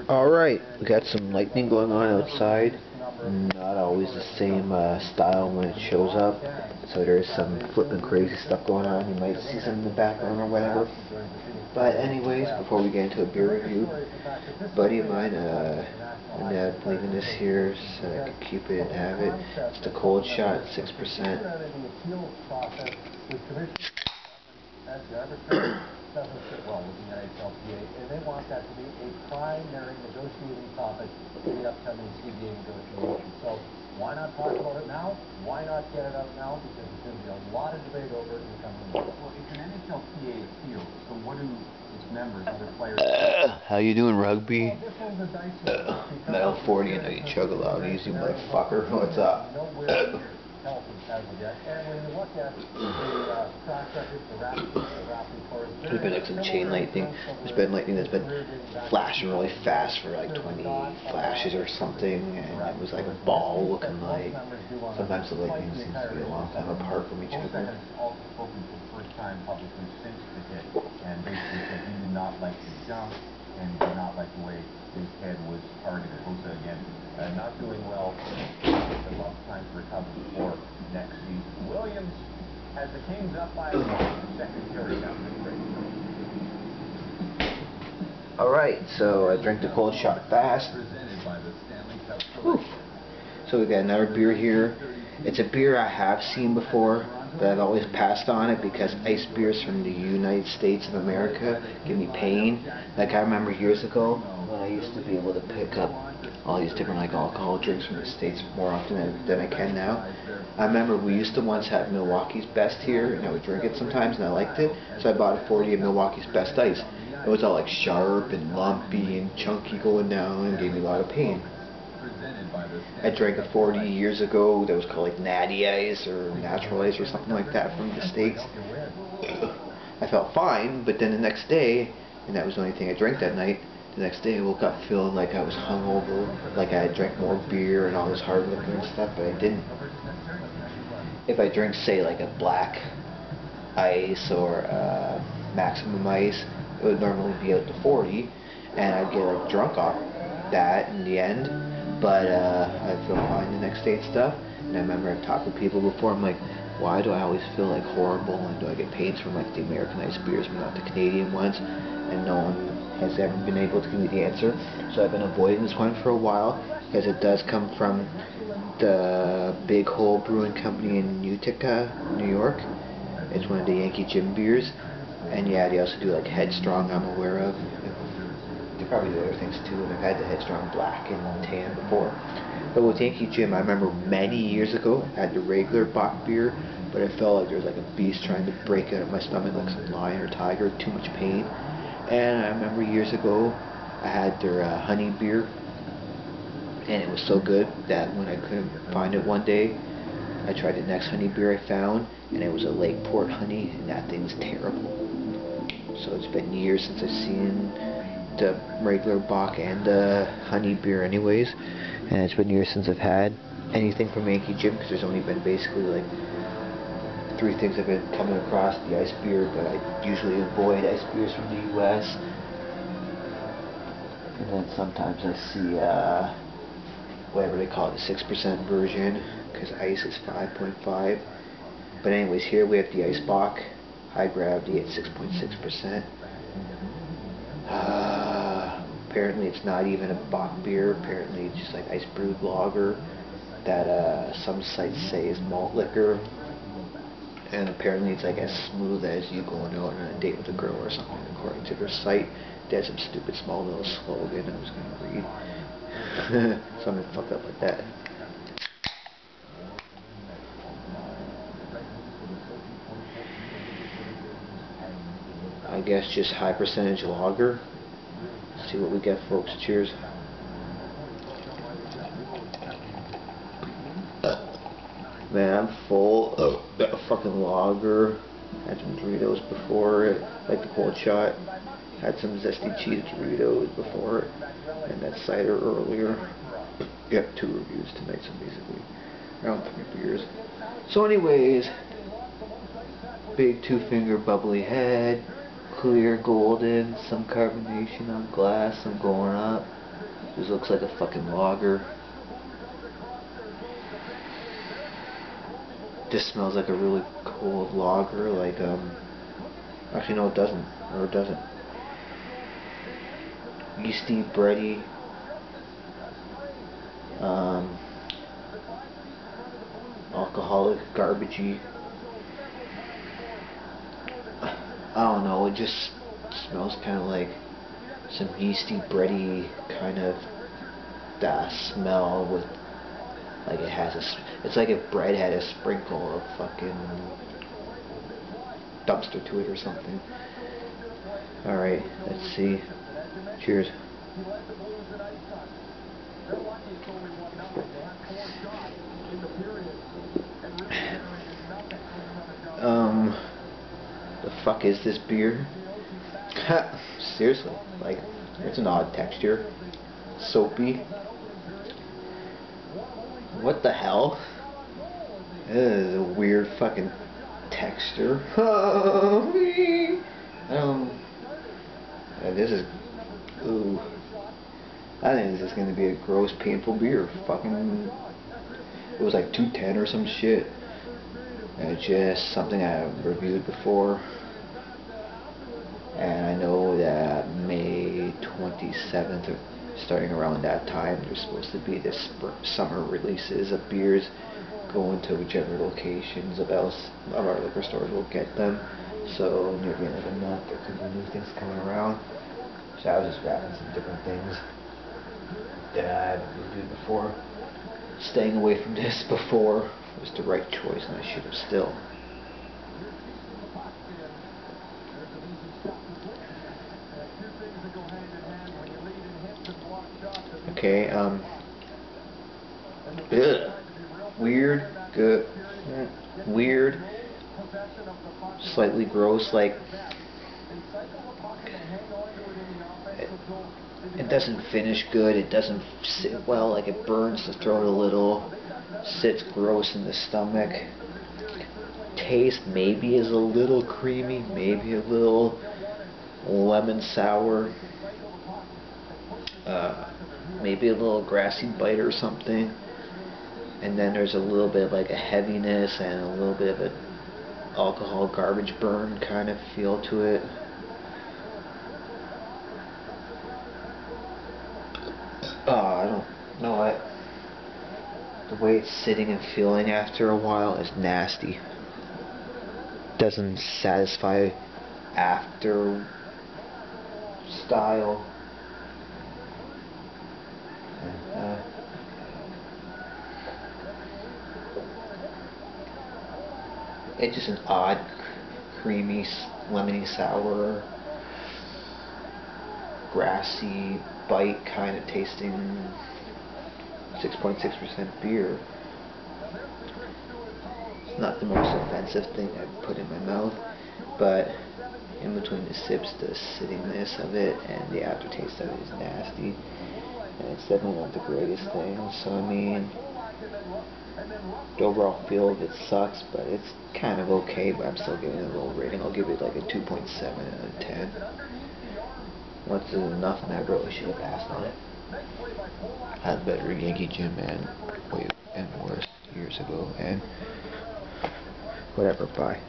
Alright, we got some lightning going on outside. Not always the same style when it shows up. So there's some flipping crazy stuff going on. You might see some in the background or whatever. But anyways, before we get into a beer review, a buddy of mine, ended up leaving this here so I could keep it and have it. It's the Cold Shot 6%. Doesn't sit well with the NHLPA, and they want that to be a primary negotiating topic in the upcoming CBA negotiations. So why not talk about it now? Why not get it up now? Because there's going to be a lot of debate over it in the coming months. Well, it's an NHLPA appeal, so what do its members, other players... How you doing, Rugby? Well, this one's a dicey Metal 40, and you chug a loud easy, motherfucker. What's up? Health as of yet. And when you look at the track record, the Raptors course, there's been like some chain lightning. There's been lightning that's been flashing really fast for like 20 flashes or something, and it was like a ball looking like. Sometimes the lightning seems to be a long time apart from each other. Has also spoken for the first time publicly since the hit, and basically said he did not like the jump and did not like the way his head was targeted. Hossa again, not doing well. A lot of time for recovery for next season. Williams has the Kings up by the second period after the break. Alright, so I drank the Cold Shot fast. Whew. So we got another beer here. It's a beer I have seen before, but I've always passed on it because ice beers from the United States of America give me pain. Like I remember years ago when I used to be able to pick up all these different like alcohol drinks from the States more often than I can now. I remember we used to once have Milwaukee's Best here, and I would drink it sometimes and I liked it, so I bought a 40 of Milwaukee's Best Ice. It was all like sharp and lumpy and chunky going down and gave me a lot of pain. I drank a 40 years ago that was called like Natty Ice or Natural Ice or something like that from the States. I felt fine, but then the next day, and that was the only thing I drank that night, the next day I woke up feeling like I was hungover, like I had drank more beer and all this hard liquor and stuff, but I didn't. If I drink, say, like a Black Ice or Maximum Ice, it would normally be out to 40, and I'd get like drunk off that in the end, but I'd feel fine the next day and stuff. And I remember I've talked with people before, I'm like, why do I always feel like horrible, and do I get pains from like the Americanized beers but not the Canadian ones? And no one has ever been able to give me the answer. So I've been avoiding this one for a while because it does come from the Big Hole Brewing Company in Utica, New York. It's one of the Yankee Jim beers. And yeah, they also do like Headstrong, I'm aware of. They probably do other things too, and I've had the Headstrong Black and Tan before. But with Yankee Jim, I remember many years ago, I had the regular Bock beer, but I felt like there was like a beast trying to break out of my stomach, like some lion or tiger, too much pain. And I remember years ago, I had their honey beer, and it was so good that when I couldn't find it one day, I tried the next honey beer I found, and it was a Lakeport honey, and that thing's terrible. So it's been years since I've seen the regular Bock and the honey beer anyways, and it's been years since I've had anything from Yankee Jim, because there's only been basically like 3 things I've been coming across: the ice beer, but I usually avoid ice beers from the US, and then sometimes I see whatever they call it, the 6% version, because ice is 5.5. But anyways, here we have the Ice Bock High Gravity at 6.6%. Apparently it's not even a Bock beer. Apparently it's just like ice brewed lager that some sites say is malt liquor. And apparently it's like as smooth as you going out on a date with a girl or something, according to their site. They had some stupid small little slogan I was going to read. Something fucked up like that. I guess just high percentage lager. Let's see what we get, folks. Cheers. Man, I'm full of that fucking lager. Had some Doritos before it, like the Cold Shot. Had some zesty cheese Doritos before it, and that cider earlier. Yep, 2 reviews tonight, so basically around 3 beers. So anyways, big 2-finger bubbly head, clear golden, some carbonation on glass, some going up. This looks like a fucking lager. This smells like a really cold lager, like actually no it doesn't, or it doesn't. Yeasty, bready, alcoholic, garbagey. I don't know, it just smells kind of like some yeasty, bready kind of that smell with, like it has it's like if bread had a sprinkle of fucking dumpster to it or something. Alright, let's see. Cheers. The fuck is this beer? Seriously, like, it's an odd texture. Soapy. What the hell? This is a weird fucking texture. This is, ooh. I think this is gonna be a gross, painful beer. Fucking, it was like $2.10 or some shit. And it's just something I reviewed before. And I know that May 27th, or starting around that time, there's supposed to be this summer releases of beers going to whichever locations of our liquor stores will get them. So near the end of the month, there could be new things coming around. So I was just grabbing some different things that I haven't reviewed before. Staying away from this before was the right choice, and I should have still. Okay, weird, good, weird, slightly gross, like, it doesn't finish good, it doesn't sit well, like it burns the throat a little, sits gross in the stomach. Taste maybe is a little creamy, maybe a little lemon sour, maybe a little grassy bite or something, and then there's a little bit of like a heaviness and a little bit of a alcohol garbage burn kind of feel to it. I don't know what. The way it's sitting and feeling after a while is nasty. Doesn't satisfy after style. It's just an odd, creamy, lemony sour, grassy bite kind of tasting 6.6% beer. It's not the most offensive thing I've put in my mouth, but in between the sips, the sittingness of it and the aftertaste of it is nasty, and it's definitely not the greatest thing. So I mean, the overall feel of it sucks, but it's kind of okay. But I'm still giving it a low rating. I'll give it like a 2.7 out of 10. Once is enough, and I really should have passed on it. Had better Yankee Jim and worse years ago, and whatever. Bye.